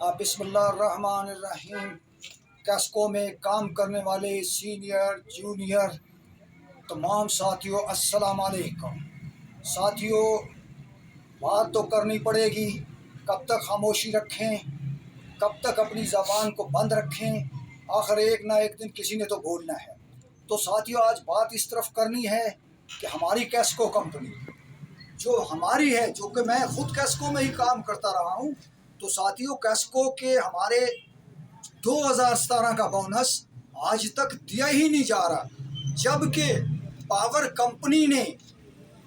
बिस्मिल्लाहिर्रहमानिर्रहीम। कैस्को में काम करने वाले सीनियर जूनियर तमाम साथियों अस्सलाम वालेकुम। साथियों, बात तो करनी पड़ेगी। कब तक खामोशी रखें, कब तक अपनी ज़बान को बंद रखें? आखिर एक ना एक दिन किसी ने तो बोलना है। तो साथियों, आज बात इस तरफ करनी है कि हमारी कैस्को कंपनी जो हमारी है, जो कि मैं खुद कैस्को में ही काम करता रहा हूँ। तो साथियों, कैस्को के हमारे 2017 का बोनस आज तक दिया ही नहीं जा रहा, जबकि पावर कंपनी ने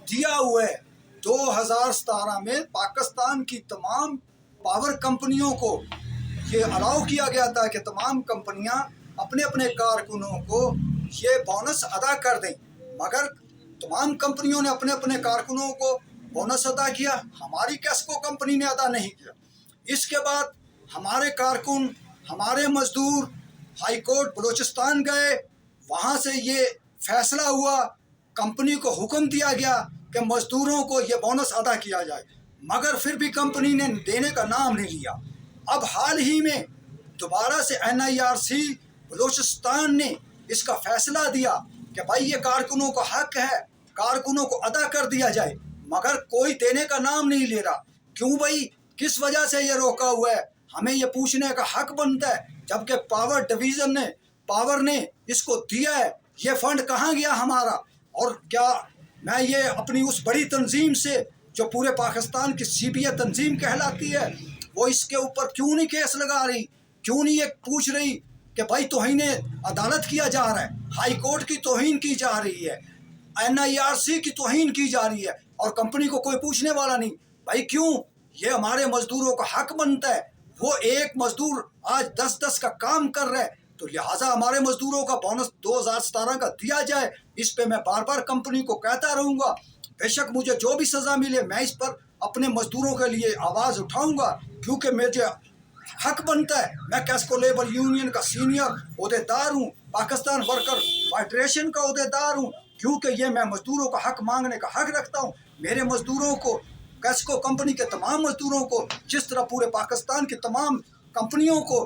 दिया हुआ है। 2017 में पाकिस्तान की तमाम पावर कंपनियों को ये अलाउ किया गया था कि तमाम कंपनियां अपने अपने कारकुनों को ये बोनस अदा कर दें, मगर तमाम कंपनियों ने अपने अपने कारकुनों को बोनस अदा किया, हमारी कैस्को कंपनी ने अदा नहीं किया। इसके बाद हमारे कारकुन, हमारे मजदूर हाई कोर्ट बलूचिस्तान गए, वहाँ से ये फैसला हुआ, कंपनी को हुक्म दिया गया कि मजदूरों को ये बोनस अदा किया जाए, मगर फिर भी कंपनी ने देने का नाम नहीं लिया। अब हाल ही में दोबारा से NIRC बलूचिस्तान ने इसका फैसला दिया कि भाई ये कारकुनों का हक है, कारकुनों को अदा कर दिया जाए, मगर कोई देने का नाम नहीं ले रहा। क्यों भाई, किस वजह से ये रोका हुआ है? हमें ये पूछने का हक बनता है, जबकि पावर डिवीज़न ने, पावर ने इसको दिया है। ये फंड कहाँ गया हमारा? और क्या मैं ये अपनी उस बड़ी तंजीम से जो पूरे पाकिस्तान की CBI तंजीम कहलाती है, वो इसके ऊपर क्यों नहीं केस लगा रही? क्यों नहीं ये पूछ रही कि भाई तौहीन अदालत किया जा रहा है, हाई कोर्ट की तौहीन की जा रही है, NIRC की तौहीन की जा रही है, और कंपनी को कोई पूछने वाला नहीं? भाई क्यों? ये हमारे मजदूरों का हक बनता है। वो एक मजदूर आज 10-10 का काम कर रहा है, तो लिहाजा हमारे मजदूरों का बोनस 2017 का दिया जाए। इस पे मैं बार बार कंपनी को कहता रहूँगा। बेशक मुझे जो भी सज़ा मिले, मैं इस पर अपने मजदूरों के लिए आवाज़ उठाऊँगा, क्योंकि मुझे हक बनता है। मैं कैस्को लेबर यूनियन का सीनियर ओहदेदार हूँ, पाकिस्तान वर्कर फेडरेशन का ओहदेदार हूँ, क्योंकि ये मैं मजदूरों का हक मांगने का हक रखता हूँ। मेरे मजदूरों को, कैस्को कंपनी के तमाम मजदूरों को, जिस तरह पूरे पाकिस्तान की तमाम कंपनियों को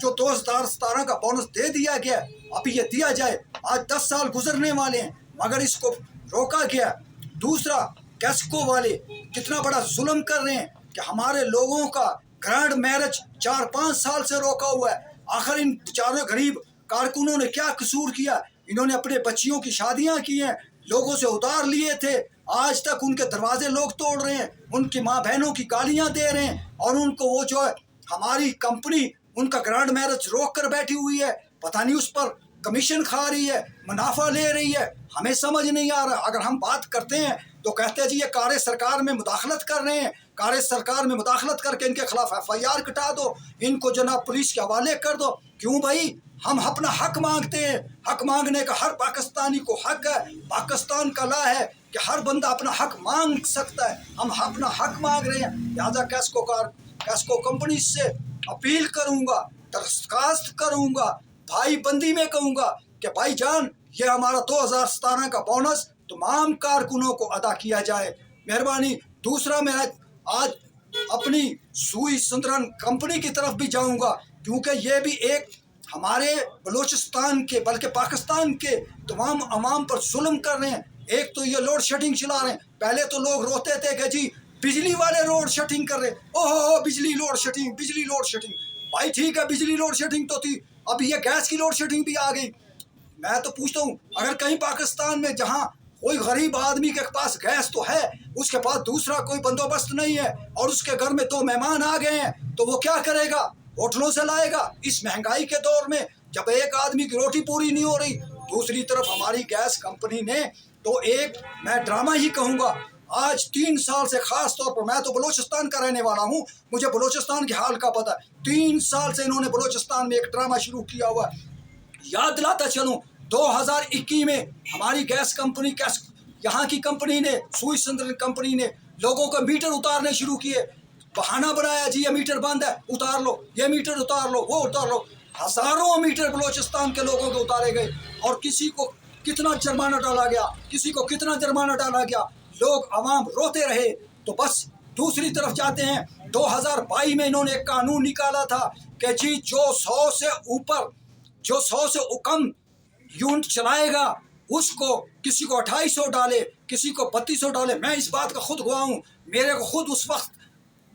जो 2017 का बोनस दे दिया गया, अभी ये दिया जाए। आज 10 साल गुजरने वाले हैं, मगर इसको रोका गया। दूसरा, कैस्को वाले कितना बड़ा जुल्म कर रहे हैं कि हमारे लोगों का ग्रैंड मैरिज 4-5 साल से रोका हुआ है। आखिर इन बेचारे गरीब कारकुनों ने क्या कसूर किया? इन्होंने अपने बच्चियों की शादियां की हैं, लोगों से उधार लिए थे, आज तक उनके दरवाजे लोग तोड़ रहे हैं, उनकी माँ बहनों की गालियां दे रहे हैं, और उनको वो जो है हमारी कंपनी उनका ग्रैंड मैरिज रोक कर बैठी हुई है। पता नहीं उस पर कमीशन खा रही है, मुनाफा ले रही है, हमें समझ नहीं आ रहा। अगर हम बात करते हैं तो कहते हैं जी ये कार्य सरकार में मुदाखलत कर रहे हैं, कार्य सरकार में मुदाखलत करके इनके खिलाफ FIR कटा दो, इनको जनाब पुलिस के हवाले कर दो। क्यों भाई? हम अपना हक मांगते हैं। हक मांगने का हर पाकिस्तानी को हक है। पाकिस्तान का ला है कि हर बंदा अपना हक मांग सकता है। हम अपना हक मांग रहे हैं। लिहाजा कैस्को कंपनी से अपील करूंगा, दरखास्त करूंगा, भाई बंदी में कहूंगा कि भाई जान, ये हमारा 2017 का बोनस तमाम कारकुनों को अदा किया जाए, मेहरबानी। दूसरा, मैं आज अपनी सुई सुंदरन कंपनी की तरफ भी जाऊंगा, क्योंकि ये भी एक हमारे बलूचिस्तान के, बल्कि पाकिस्तान के तमाम अवाम पर जुल्म कर रहे हैं। एक तो ये लोड शेडिंग चला रहे हैं। पहले तो लोग रोते थे कि जी बिजली वाले लोड शेडिंग कर रहे, ओहो बिजली लोड शेडिंग, बिजली लोड शेडिंग। भाई ठीक है, बिजली लोड शेडिंग तो थी, अब ये गैस की लोड शेडिंग भी आ गई। मैं तो पूछता हूँ, अगर कहीं पाकिस्तान में जहाँ कोई गरीब आदमी के पास गैस तो है, उसके पास दूसरा कोई बंदोबस्त नहीं है, और उसके घर में 2 मेहमान आ गए हैं, तो वो क्या करेगा? होटलों से लाएगा। इस महंगाई के दौर में जब एक आदमी की रोटी पूरी नहीं हो रही, दूसरी तरफ हमारी गैस कंपनी ने तो एक, मैं ड्रामा ही कहूँगा, आज 3 साल से, खास तौर पर मैं तो बलूचिस्तान का रहने वाला हूँ, मुझे बलूचिस्तान के हाल का पता है। 3 साल से इन्होंने बलूचिस्तान में एक ड्रामा शुरू किया हुआ है। याद दिलाता चलूँ, 2021 में हमारी गैस कंपनी, यहाँ की कंपनी ने, सुई सुंदरन कंपनी ने लोगों को मीटर उतारने शुरू किए। बहाना बनाया जी ये मीटर बंद है, उतार लो, ये मीटर उतार लो, वो उतार लो। हज़ारों मीटर बलूचिस्तान के लोगों के उतारे गए, और किसी को कितना जुर्माना डाला गया, किसी को कितना जुर्माना डाला गया। लोग आवाम रोते रहे। तो बस दूसरी तरफ जाते हैं, 2022 में इन्होंने एक कानून निकाला था कि जी जो 100 से ऊपर, जो 100 से कम यूनिट चलाएगा उसको, किसी को 2800 डाले, किसी को 3200 डाले। मैं इस बात का खुद गवाह हूँ, मेरे को खुद उस वक्त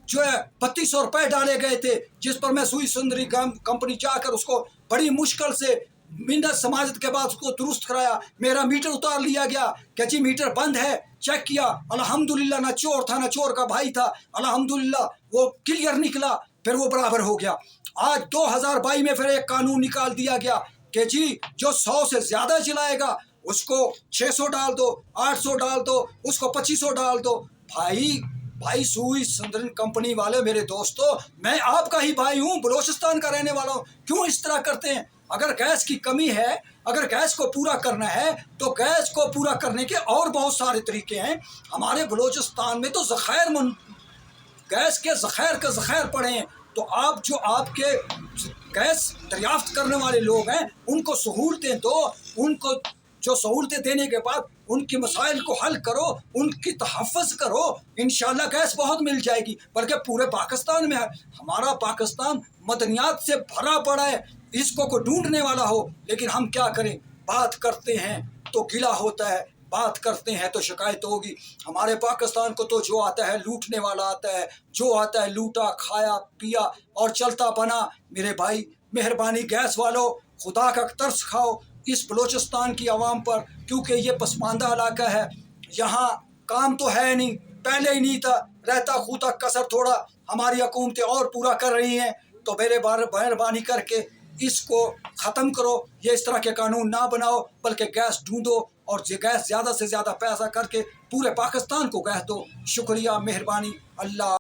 जो है 3200 रुपये डाले गए थे, जिस पर मैं सुई सुंदरी कंपनी जाकर उसको बड़ी मुश्किल से मिन्नत समाजत के बाद उसको दुरुस्त कराया। मेरा मीटर उतार लिया गया कि जी मीटर बंद है, चेक किया, अल्हम्दुलिल्लाह ना चोर था ना चोर का भाई था, अल्हम्दुलिल्लाह वो क्लियर निकला, फिर वो बराबर हो गया। आज 2022 में फिर एक कानून निकाल दिया गया कि जी जो 100 से ज़्यादा चलाएगा उसको 600 डाल दो, 800 डाल दो, उसको 2500 डाल दो। भाई सुई सुंदरी कंपनी वाले मेरे दोस्तों, मैं आपका ही भाई हूँ, बलोचिस्तान का रहने वाला हूँ, क्यों इस तरह करते हैं? अगर गैस की कमी है, अगर गैस को पूरा करना है तो गैस को पूरा करने के और बहुत सारे तरीके हैं। हमारे बलोचिस्तान में तो ज़ख़ायर गैस के ज़ख़ायर पड़े हैं। तो आप जो आपके गैस दरियाफ्त करने वाले लोग हैं उनको सहूलतें दो, उनको जो सहूलतें देने के बाद उनके मसाइल को हल करो, उनकी तहफ़्फ़ुज़ करो, इंशाअल्लाह गैस बहुत मिल जाएगी। बल्कि पूरे पाकिस्तान में है, हमारा पाकिस्तान मदनियात से भरा पड़ा है, इसको कोई ढूंढने वाला हो, लेकिन हम क्या करें? बात करते हैं तो गिला होता है, बात करते हैं तो शिकायत होगी। हमारे पाकिस्तान को तो जो आता है लूटने वाला आता है, जो आता है लूटा, खाया, पिया और चलता बना। मेरे भाई मेहरबानी गैस वालों, खुदा का तरस खाओ इस बलोचिस्तान की आवाम पर, क्योंकि ये पसमानदा इलाका है, यहाँ काम तो है नहीं, पहले ही नहीं था, रहता खूता कसर थोड़ा हमारी हुकूमतें और पूरा कर रही हैं। तो मेरे मेहरबानी करके इसको ख़त्म करो, ये इस तरह के कानून ना बनाओ, बल्कि गैस ढूंढो और गैस ज़्यादा से ज़्यादा पैसा करके पूरे पाकिस्तान को गैस दो। शुक्रिया, मेहरबानी, अल्लाह।